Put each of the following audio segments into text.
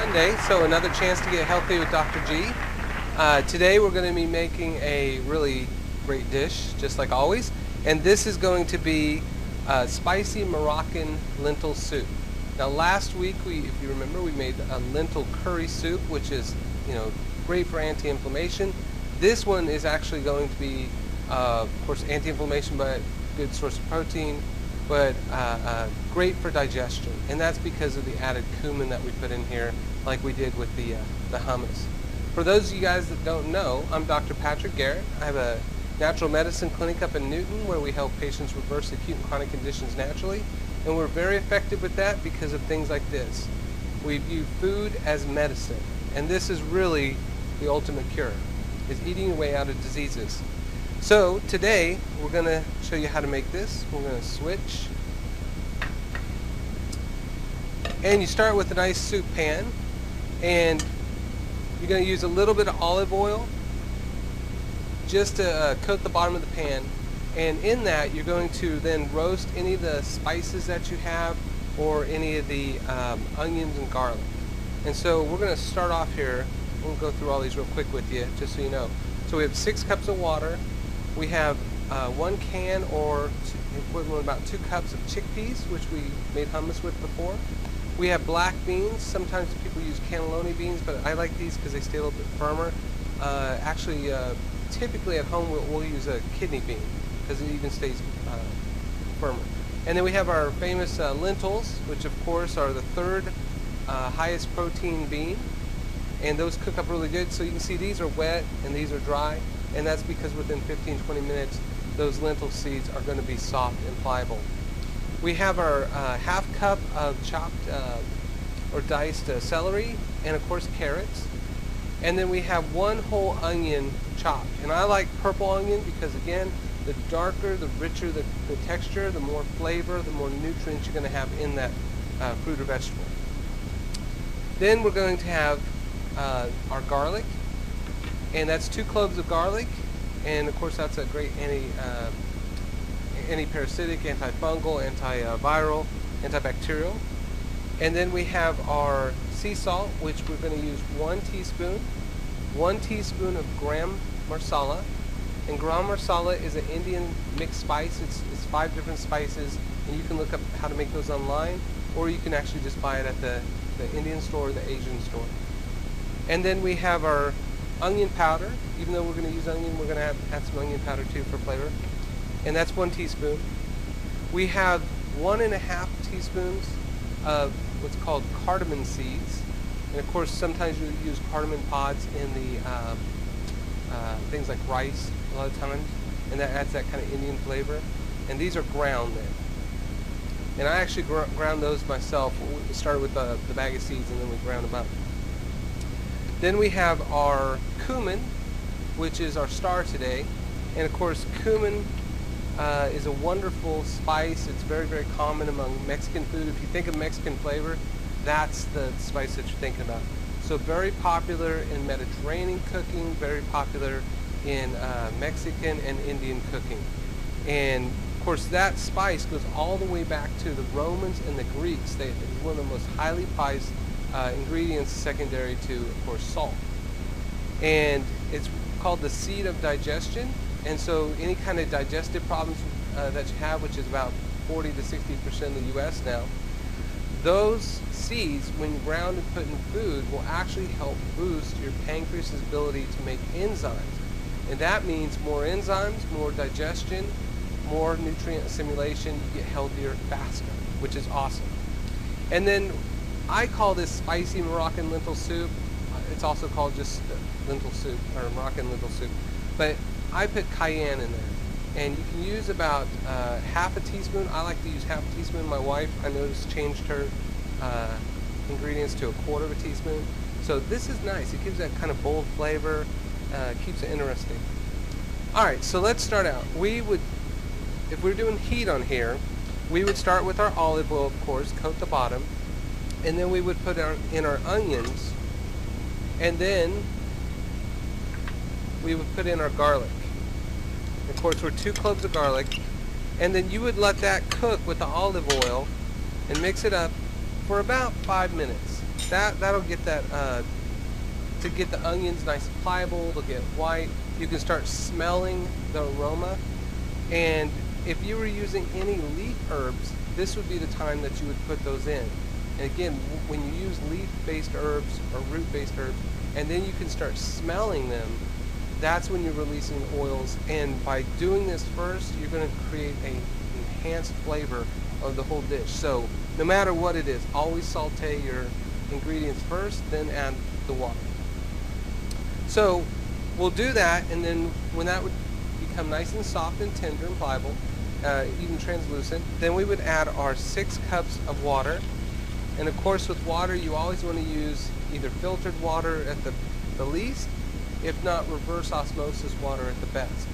Monday, so another chance to get healthy with Dr. G. Today we're going to be making a really great dish, just like always, and this is going to be spicy Moroccan lentil soup. Now last week, if you remember, we made a lentil curry soup, which is, great for anti-inflammation. This one is actually going to be, of course, anti-inflammation, but good source of protein, but great for digestion, and that's because of the added cumin that we put in here, like we did with the hummus. For those of you guys that don't know, I'm Dr. Patrick Garrett. I have a natural medicine clinic up in Newton where we help patients reverse acute and chronic conditions naturally, and we're very effective with that because of things like this. We view food as medicine, and this is really the ultimate cure, is eating your way out of diseases. So today we're going to show you how to make this. We're going to switch. And you start with a nice soup pan, and you're going to use a little bit of olive oil just to coat the bottom of the pan. And in that you're going to then roast any of the spices that you have or any of the onions and garlic. And so we're going to start off here. We'll go through all these real quick with you just so you know. So we have 6 cups of water. We have 1 can or equivalent about 2 cups of chickpeas, which we made hummus with before. We have black beans. Sometimes people use cannelloni beans, but I like these because they stay a little bit firmer. Actually, typically at home we'll use a kidney bean because it even stays firmer. And then we have our famous lentils, which of course are the 3rd highest protein bean. And those cook up really good. So you can see these are wet and these are dry. And that's because within 15-20 minutes, those lentil seeds are going to be soft and pliable. We have our half cup of chopped or diced celery, and of course carrots. And then we have 1 whole onion chopped. And I like purple onion because, again, the darker, the richer the texture, the more flavor, the more nutrients you're going to have in that fruit or vegetable. Then we're going to have our garlic. And that's 2 cloves of garlic, and of course that's a great anti-parasitic, antifungal, antiviral, antibacterial. And then we have our sea salt, which we're going to use 1 teaspoon, 1 teaspoon of gram masala. And gram masala is an Indian mixed spice. It's 5 different spices, and you can look up how to make those online, or you can actually just buy it at the Indian store or the Asian store. And then we have our onion powder. Even though we're going to use onion, we're going to add some onion powder too for flavor. And that's 1 teaspoon. We have 1.5 teaspoons of what's called cardamom seeds. And of course, sometimes you use cardamom pods in the things like rice a lot of times, and that adds that kind of Indian flavor. And these are ground then. And I actually ground those myself. We started with the bag of seeds, and then we ground them up. Then we have our cumin, which is our star today. And of course, cumin is a wonderful spice. It's very, very common among Mexican food. If you think of Mexican flavor, that's the spice that you're thinking about. So very popular in Mediterranean cooking, very popular in Mexican and Indian cooking. And of course, that spice goes all the way back to the Romans and the Greeks. It's one of the most highly prized ingredients secondary to, of course, salt. And it's called the seed of digestion. And so any kind of digestive problems that you have, which is about 40 to 60% of the U.S. now, those seeds, when ground and put in food, will actually help boost your pancreas's ability to make enzymes. And that means more enzymes, more digestion, more nutrient assimilation. You get healthier faster, which is awesome. And then I call this spicy Moroccan lentil soup. It's also called just lentil soup or Moroccan lentil soup. But I put cayenne in there. And you can use about half a teaspoon. I like to use half a teaspoon. My wife, I noticed, changed her ingredients to 1/4 of a teaspoon. So this is nice. It gives that kind of bold flavor, keeps it interesting. Alright, so let's start out. If we're doing heat on here, we would start with our olive oil, of course, coat the bottom. And then we would put in our onions, and then we would put in our garlic. Of course, we're 2 cloves of garlic, and then you would let that cook with the olive oil and mix it up for about 5 minutes. That'll get that to get the onions nice and pliable. They'll get white. You can start smelling the aroma. And if you were using any leaf herbs, this would be the time that you would put those in. And again, when you use leaf-based herbs or root-based herbs, and then you can start smelling them, that's when you're releasing the oils. And by doing this first, you're going to create an enhanced flavor of the whole dish. So no matter what it is, always saute your ingredients first, then add the water. So we'll do that, and then when that would become nice and soft and tender and pliable, even translucent, then we would add our 6 cups of water. And of course, with water, you always want to use either filtered water at the least, if not reverse osmosis water at the best.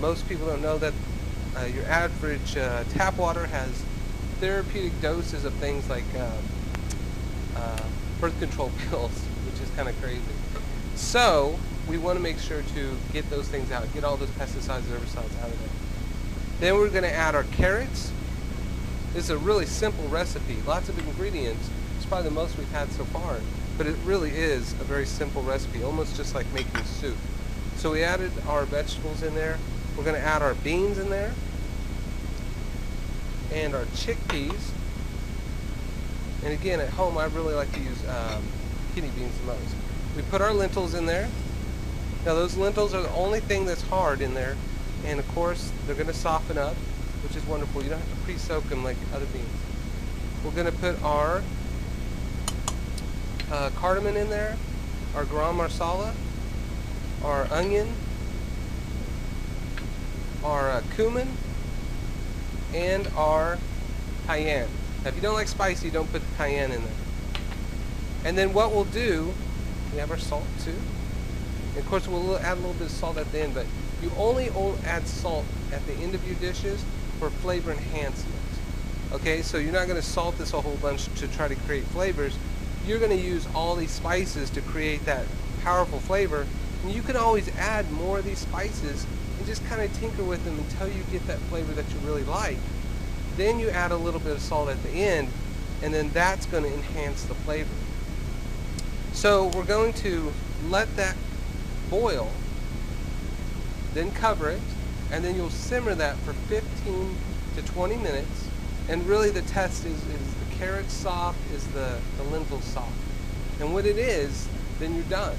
Most people don't know that your average tap water has therapeutic doses of things like birth control pills, which is kind of crazy. So we want to make sure to get those things out, get all those pesticides and herbicides out of there. Then we're going to add our carrots. This is a really simple recipe, lots of ingredients. It's probably the most we've had so far, but it really is a very simple recipe, almost just like making soup. So we added our vegetables in there. We're going to add our beans in there and our chickpeas. And again, at home, I really like to use kidney beans the most. We put our lentils in there. Now those lentils are the only thing that's hard in there, and of course they're going to soften up, which is wonderful. You don't have to pre-soak them like other beans. We're going to put our cardamom in there, our garam masala, our onion, our cumin, and our cayenne. Now if you don't like spicy, don't put the cayenne in there. And then what we'll do, we have our salt too. And of course we'll add a little bit of salt at the end, but you only add salt at the end of your dishes for flavor enhancement. Okay, so you're not going to salt this a whole bunch to try to create flavors. You're going to use all these spices to create that powerful flavor. And you can always add more of these spices and just kind of tinker with them until you get that flavor that you really like. Then you add a little bit of salt at the end, and then that's going to enhance the flavor. So we're going to let that boil, then cover it, and then you'll simmer that for 15 to 20 minutes. And really the test is the carrot soft, is the lentil soft. And when it is, then you're done.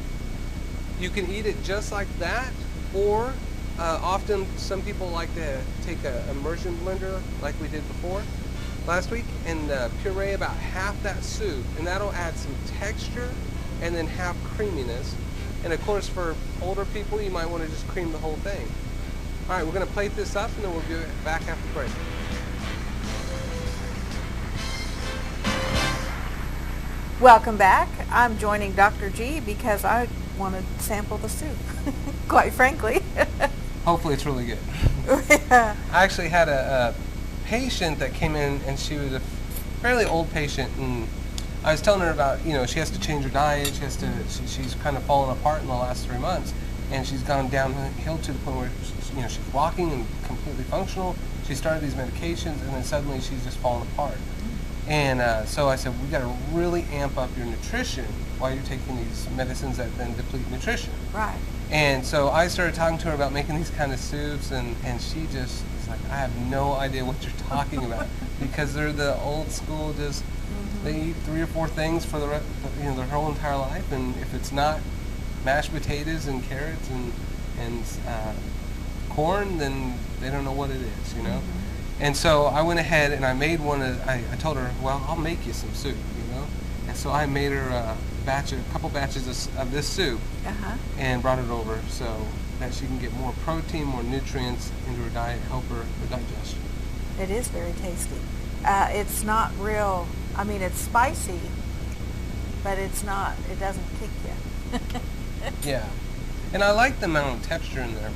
You can eat it just like that, or often some people like to take an immersion blender like we did before last week and puree about half that soup, and that'll add some texture and then half creaminess. And of course for older people, you might want to just cream the whole thing. Alright, we're going to plate this up and then we'll be back after the break. Welcome back. I'm joining Dr. G because I want to sample the soup, quite frankly. Hopefully it's really good. I actually had a patient that came in, and she was a fairly old patient, and I was telling her about, you know, she has to change her diet, she's kind of fallen apart in the last 3 months, and she's gone downhill to the point where, you know, she's walking and completely functional. She started these medications, and then suddenly she's just fallen apart. And so I said, we got to really amp up your nutrition while you're taking these medicines that then deplete nutrition. Right. And so I started talking to her about making these kind of soups, and she just was like, I have no idea what you're talking about, because they're the old school, just they eat 3 or 4 things for the their whole entire life, and if it's not mashed potatoes and carrots and corn, then they don't know what it is, you know. And so I went ahead and I made one. I told her, well, I'll make you some soup, you know. And so I made her a couple batches of this soup, and brought it over so that she can get more protein, more nutrients into her diet, help her with digestion. It is very tasty. It's not real. I mean, it's spicy, but it doesn't kick you. Yeah, and I like the amount of texture in there,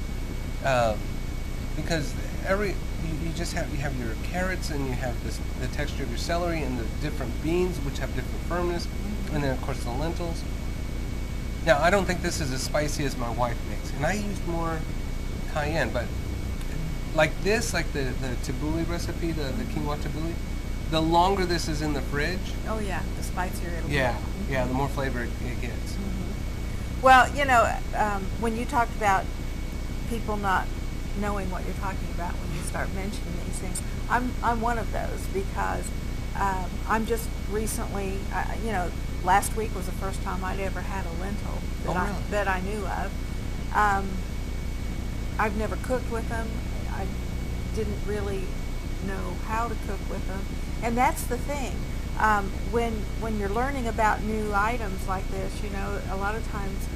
because you have your carrots, and you have the texture of your celery, and the different beans, which have different firmness, and then of course the lentils. Now I don't think this is as spicy as my wife makes, and I used more cayenne, but like this, like the tabbouleh recipe, the quinoa tabbouleh, the longer this is in the fridge, Oh yeah, the spicier it'll be. yeah, yeah, the more flavor it gets. Well, when you talked about people not knowing what you're talking about when you start mentioning these things, I'm one of those because I'm just recently, last week was the first time I'd ever had a lentil that I knew of. I've never cooked with them. I didn't really know how to cook with them, and that's the thing. When you're learning about new items like this, a lot of times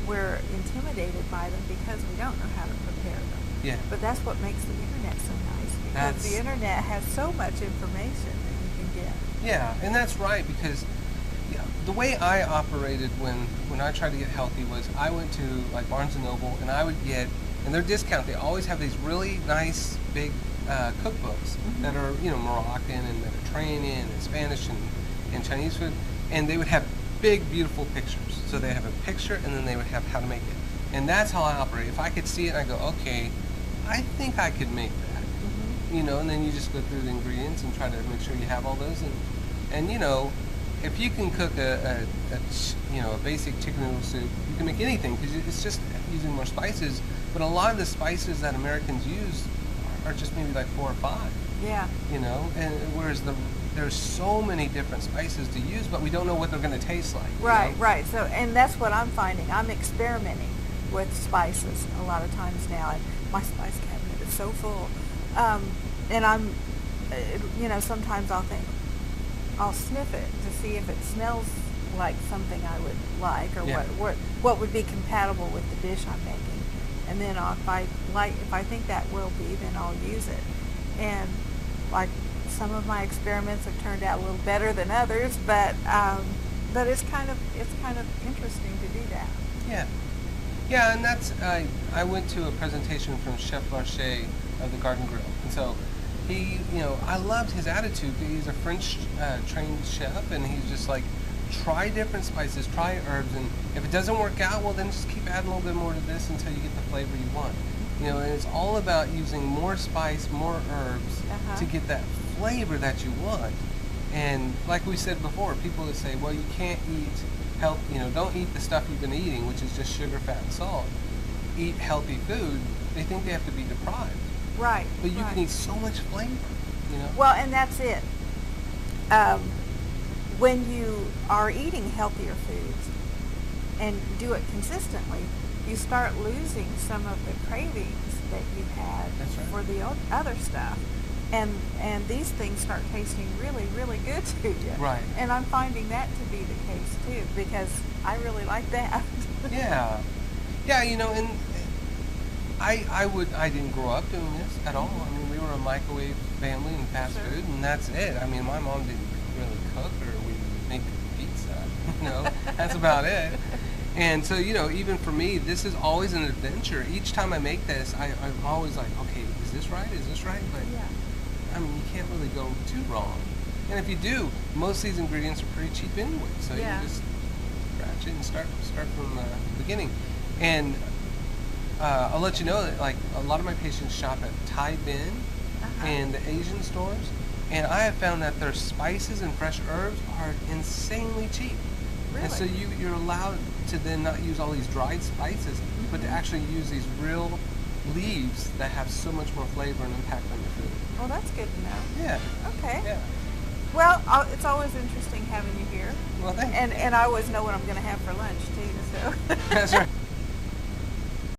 we're intimidated by them because we don't know how to prepare them. Yeah. But that's what makes the internet so nice, because the internet has so much information that you can get. Yeah, and that's right, because the way I operated when I tried to get healthy was I went to like Barnes & Noble, and I would get, and their discount, they always have these really nice big cookbooks that are Moroccan and Mediterranean and Spanish and Chinese food, and they would have big beautiful pictures. So they have a picture and then they would have how to make it, and that's how I operate. If I could see it, I go, okay, I think I could make that, and then you just go through the ingredients and try to make sure you have all those, and if you can cook a basic chicken noodle soup, you can make anything, because it's just using more spices. But a lot of the spices that Americans use are just maybe like 4 or 5. Yeah. And whereas there's so many different spices to use, but we don't know what they're going to taste like. Right, right. So, and that's what I'm finding. I'm experimenting with spices a lot of times now, and my spice cabinet is so full. And I'm, sometimes I'll sniff it to see if it smells like something I would like, or what would be compatible with the dish I'm making. And then if I think that will be, then I'll use it. And like some of my experiments have turned out a little better than others, but it's kind of interesting to do that. Yeah. Yeah, and that's I went to a presentation from Chef Larcher of the Garden Grill, and so he, I loved his attitude. He's a French trained chef, and he's just like, try different spices, try herbs, and if it doesn't work out, well, then just keep adding a little bit more to this until you get the flavor you want. And it's all about using more spice, more herbs to get that flavor that you want. And like we said before, people that say, well, you can't eat don't eat the stuff you've been eating, which is just sugar, fat, and salt. Eat healthy food. They think they have to be deprived. Right. But you can eat so much flavor, Well, and that's it. When you are eating healthier foods and do it consistently, you start losing some of the cravings that you had for the other stuff. And these things start tasting really, really good to you. Right. And I'm finding that to be the case too, because I really like that. Yeah. Yeah, and I didn't grow up doing this at all. I mean, we were a microwave family and fast food, and that's it. I mean, my mom didn't really cook, or we make pizza. That's about it. And so, even for me, this is always an adventure. Each time I make this, I'm always like, okay, is this right? Is this right? But I mean, you can't really go too wrong. And if you do, most of these ingredients are pretty cheap anyway. So you just scratch it and start from the beginning. And I'll let you know that, like, a lot of my patients shop at Thai Bin and the Asian stores, and I have found that their spices and fresh herbs are insanely cheap. Really? And so you're allowed to then not use all these dried spices, but to actually use these real leaves that have so much more flavor and impact on your food. Well, that's good to know. Yeah. Okay. Yeah. Well, it's always interesting having you here. Well, thanks. And I always know what I'm going to have for lunch too. So. That's right.